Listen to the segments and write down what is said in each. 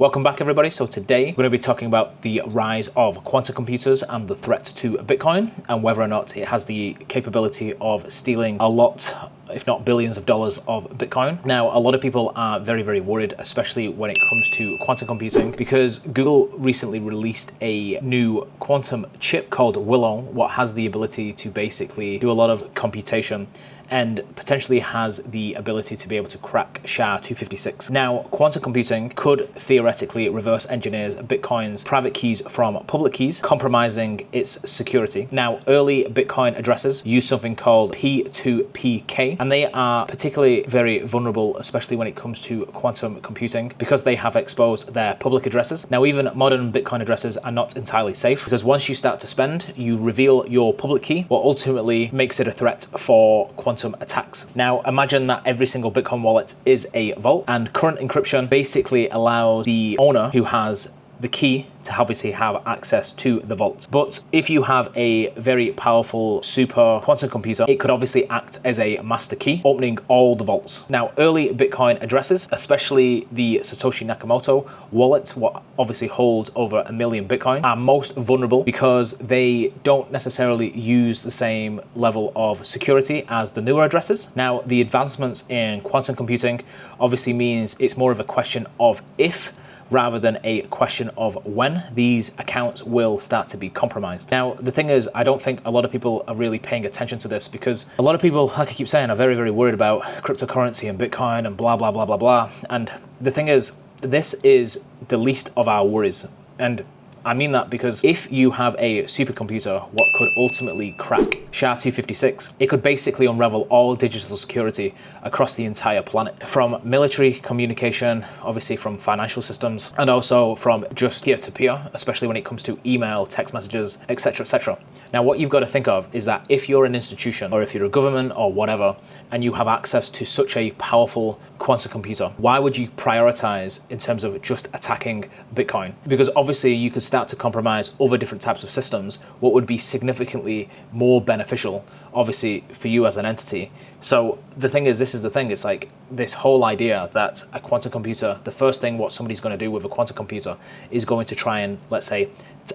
Welcome back, everybody. So today we're going to be talking about the rise of quantum computers and the threat to Bitcoin and whether or not it has the capability of stealing a lot, if not billions of dollars of Bitcoin. Now, a lot of people are very, very worried, especially when it comes to quantum computing, because Google recently released a new quantum chip called Willow, what has the ability to basically do a lot of computation and potentially has the ability to be able to crack SHA-256. Now, quantum computing could theoretically reverse engineer Bitcoin's private keys from public keys, compromising its security. Now, early Bitcoin addresses use something called P2PK, and they are particularly very vulnerable, especially when it comes to quantum computing, because they have exposed their public addresses. Now, even modern Bitcoin addresses are not entirely safe, because once you start to spend, you reveal your public key, what ultimately makes it a threat for quantum attacks. Now, imagine that every single Bitcoin wallet is a vault, and current encryption basically allows the owner who has the key to obviously have access to the vault. But if you have a very powerful super quantum computer, it could obviously act as a master key, opening all the vaults. Now, early Bitcoin addresses, especially the Satoshi Nakamoto wallet, what obviously holds over 1 million Bitcoin, are most vulnerable because they don't necessarily use the same level of security as the newer addresses. Now, the advancements in quantum computing obviously means it's more of a question of if, rather than a question of when these accounts will start to be compromised. Now, the thing is, I don't think a lot of people are really paying attention to this, because a lot of people, like I keep saying, are very, very worried about cryptocurrency and Bitcoin and blah, blah, blah, blah, blah. And the thing is, this is the least of our worries. And I mean that because if you have a supercomputer, what could ultimately crack SHA-256, it could basically unravel all digital security across the entire planet, from military communication, obviously from financial systems, and also from just peer-to-peer, especially when it comes to email, text messages, etc., etc. Now, what you've got to think of is that if you're an institution, or if you're a government or whatever, and you have access to such a powerful quantum computer, why would you prioritize in terms of just attacking Bitcoin? Because obviously you could start to compromise other different types of systems, what would be significantly more beneficial, obviously, for you as an entity. So the thing is, this is the thing, it's like this whole idea that a quantum computer, the first thing what somebody's going to do with a quantum computer is going to try and, let's say,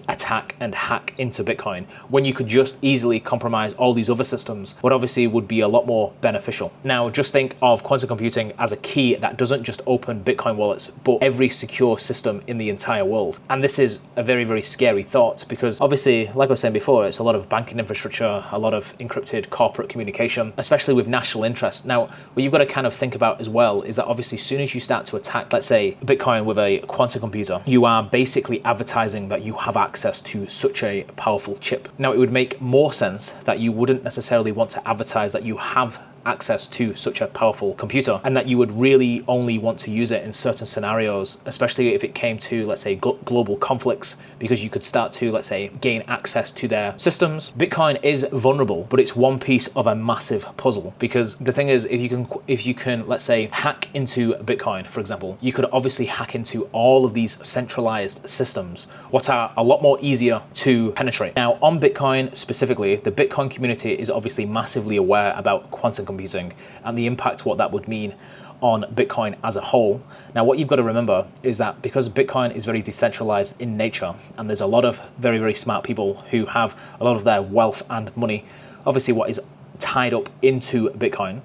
attack and hack into Bitcoin, when you could just easily compromise all these other systems, what obviously would be a lot more beneficial. Now, just think of quantum computing as a key that doesn't just open Bitcoin wallets, but every secure system in the entire world. And this is a very, very scary thought, because obviously, like I was saying before, it's a lot of banking infrastructure, a lot of encrypted corporate communication, especially with national interest. Now, what you've got to kind of think about as well is that obviously, as soon as you start to attack, let's say, Bitcoin with a quantum computer, you are basically advertising that you have access to such a powerful chip. Now, it would make more sense that you wouldn't necessarily want to advertise that you have access to such a powerful computer, and that you would really only want to use it in certain scenarios, especially if it came to, let's say, global conflicts, because you could start to, let's say, gain access to their systems. Bitcoin is vulnerable, but it's one piece of a massive puzzle, because the thing is, if you can, let's say, hack into Bitcoin, for example, you could obviously hack into all of these centralized systems, what are a lot more easier to penetrate. Now, on Bitcoin specifically, the Bitcoin community is obviously massively aware about quantum computing and the impact what that would mean on Bitcoin as a whole. Now, what you've got to remember is that because Bitcoin is very decentralized in nature, and there's a lot of very, very smart people who have a lot of their wealth and money, obviously what is tied up into Bitcoin,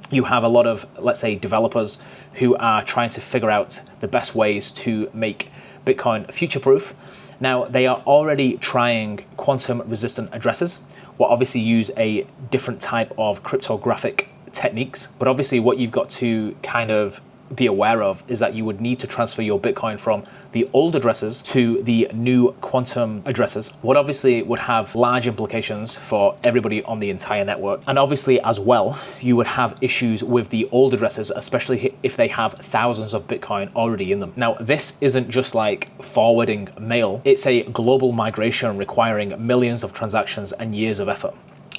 you have a lot of, let's say, developers who are trying to figure out the best ways to make Bitcoin future-proof. Now, they are already trying quantum-resistant addresses, what obviously use a different type of cryptographic techniques. But obviously what you've got to kind of be aware of is that you would need to transfer your Bitcoin from the old addresses to the new quantum addresses, what obviously would have large implications for everybody on the entire network. And obviously as well, you would have issues with the old addresses, especially if they have thousands of Bitcoin already in them. Now, this isn't just like forwarding mail, it's a global migration requiring millions of transactions and years of effort.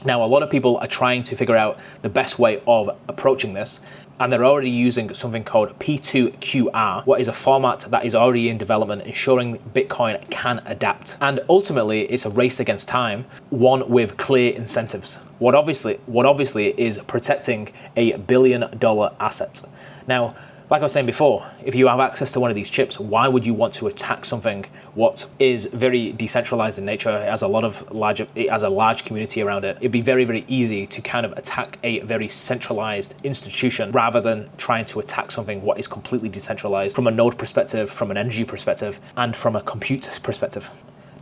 Now, a lot of people are trying to figure out the best way of approaching this, and they're already using something called P2QR, what is a format that is already in development, ensuring Bitcoin can adapt. And ultimately, it's a race against time, one with clear incentives. What obviously is protecting $1 billion asset. Now, like I was saying before, if you have access to one of these chips, why would you want to attack something what is very decentralized in nature? It has a large community around it. It'd be very, very easy to kind of attack a very centralized institution rather than trying to attack something what is completely decentralized from a node perspective, from an energy perspective, and from a compute perspective.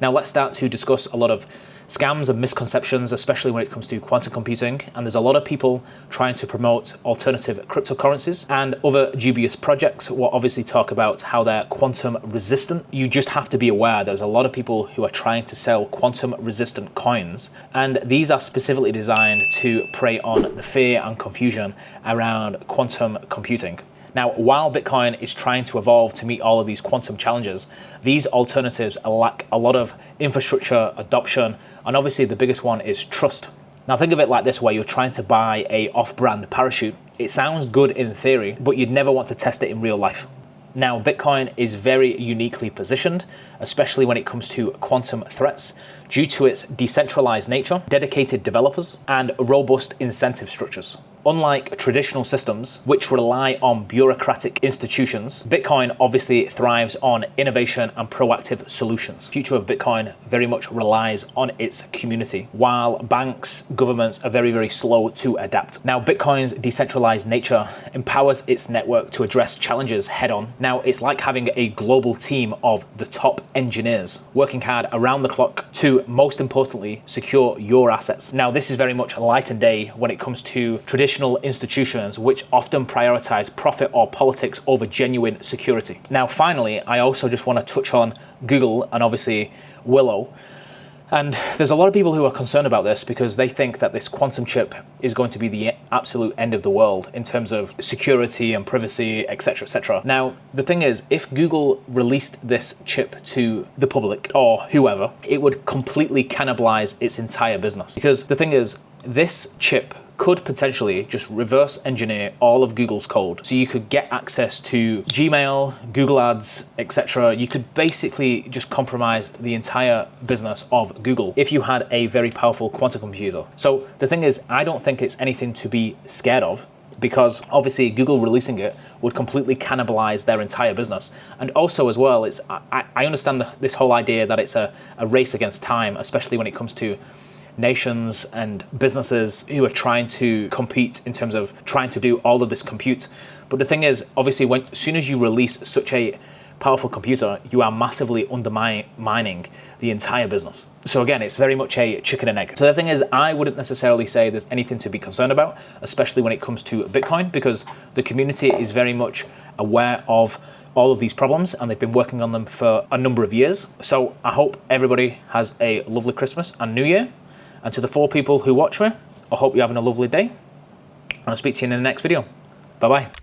Now let's start to discuss a lot of scams and misconceptions, especially when it comes to quantum computing. And there's a lot of people trying to promote alternative cryptocurrencies and other dubious projects will obviously talk about how they're quantum resistant. You just have to be aware there's a lot of people who are trying to sell quantum resistant coins. And these are specifically designed to prey on the fear and confusion around quantum computing. Now, while Bitcoin is trying to evolve to meet all of these quantum challenges, these alternatives lack a lot of infrastructure, adoption, and obviously the biggest one is trust. Now think of it like this, where you're trying to buy a off-brand parachute. It sounds good in theory, but you'd never want to test it in real life. Now, Bitcoin is very uniquely positioned, especially when it comes to quantum threats, due to its decentralized nature, dedicated developers, and robust incentive structures. Unlike traditional systems, which rely on bureaucratic institutions, Bitcoin obviously thrives on innovation and proactive solutions. The future of Bitcoin very much relies on its community, while banks, governments are very, very slow to adapt. Now, Bitcoin's decentralized nature empowers its network to address challenges head on. Now, it's like having a global team of the top engineers working hard around the clock to, most importantly, secure your assets. Now, this is very much light and day when it comes to traditional institutions which often prioritize profit or politics over genuine security. Now, finally, I also just want to touch on Google and obviously Willow. And there's a lot of people who are concerned about this because they think that this quantum chip is going to be the absolute end of the world in terms of security and privacy, etc., etc. Now, the thing is, if Google released this chip to the public or whoever, it would completely cannibalize its entire business. Because the thing is, this chip could potentially just reverse engineer all of Google's code. So you could get access to Gmail, Google Ads, etc. You could basically just compromise the entire business of Google if you had a very powerful quantum computer. So the thing is, I don't think it's anything to be scared of, because obviously Google releasing it would completely cannibalize their entire business. And also as well, I understand this whole idea that it's a race against time, especially when it comes to nations and businesses who are trying to compete in terms of trying to do all of this compute. But the thing is, obviously, as soon as you release such a powerful computer, you are massively undermining the entire business. So again, it's very much a chicken and egg. So the thing is, I wouldn't necessarily say there's anything to be concerned about, especially when it comes to Bitcoin, because the community is very much aware of all of these problems and they've been working on them for a number of years. So I hope everybody has a lovely Christmas and New Year. And to the 4 people who watch me, I hope you're having a lovely day. And I'll speak to you in the next video. Bye-bye.